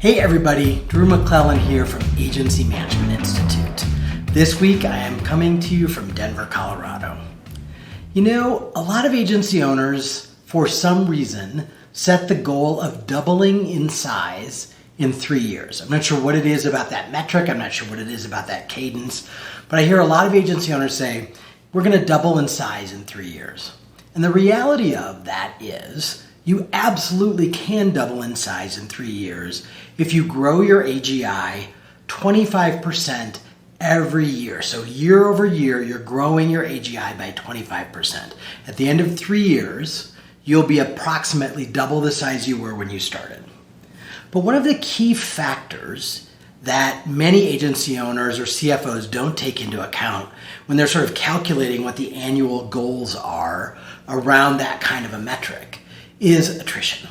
Hey everybody, Drew McClellan here from Agency Management Institute. This week I am coming to you from Denver, Colorado. You know, a lot of agency owners, for some reason, set the goal of doubling in size in 3 years. I'm not sure what it is about that metric, I'm not sure what it is about that cadence, but I hear a lot of agency owners say, we're going to double in size in 3 years. And the reality of that is, you absolutely can double in size in 3 years if you grow your AGI 25% every year. So year over year, you're growing your AGI by 25%. At the end of 3 years, you'll be approximately double the size you were when you started. But one of the key factors that many agency owners or CFOs don't take into account when they're sort of calculating what the annual goals are around that kind of a metric is attrition.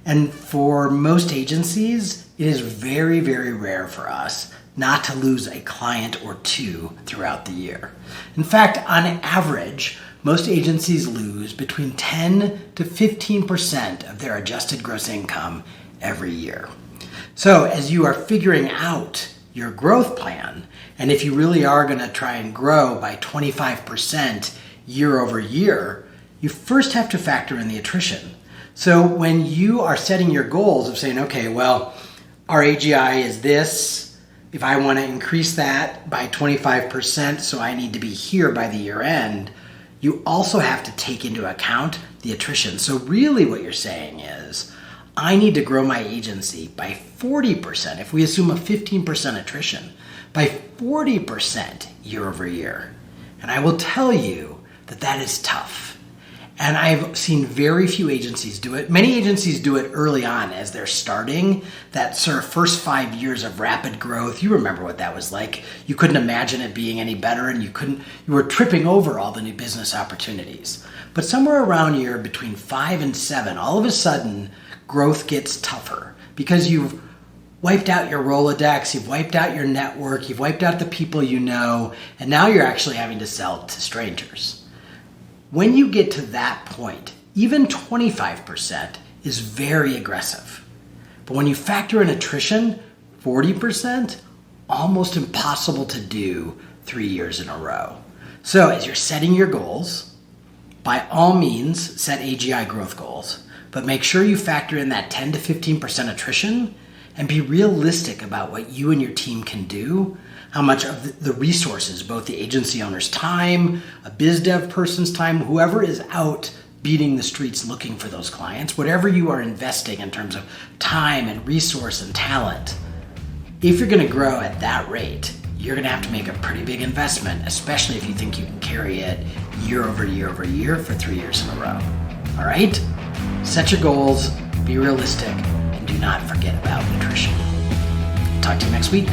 And for most agencies, it is very, very rare for us not to lose a client or two throughout the year. In fact, on average, most agencies lose between 10 to 15% of their adjusted gross income every year. So as you are figuring out your growth plan, and if you really are going to try and grow by 25% year over year, you first have to factor in the attrition. So when you are setting your goals of saying, okay, well, our AGI is this, if I want to increase that by 25%, so I need to be here by the year end, you also have to take into account the attrition. So really what you're saying is, I need to grow my agency by 40%, if we assume a 15% attrition, by 40% year over year. And I will tell you that that is tough. And I've seen very few agencies do it. Many agencies do it early on as they're starting, that sort of first 5 years of rapid growth. You remember what that was like. You couldn't imagine it being any better, and you were tripping over all the new business opportunities. But somewhere around year between 5 and 7, all of a sudden, growth gets tougher because you've wiped out your Rolodex, you've wiped out your network, you've wiped out the people you know, and now you're actually having to sell to strangers. When you get to that point, even 25% is very aggressive. But when you factor in attrition, 40%, almost impossible to do 3 years in a row. So as you're setting your goals, by all means, set AGI growth goals, but make sure you factor in that 10 to 15% attrition and be realistic about what you and your team can do, how much of the resources, both the agency owner's time, a biz dev person's time, whoever is out beating the streets looking for those clients, whatever you are investing in terms of time and resource and talent, if you're going to grow at that rate, you're going to have to make a pretty big investment, especially if you think you can carry it year over year over year for 3 years in a row. All right? Set your goals, be realistic, and do not forget about attrition. Talk to you next week.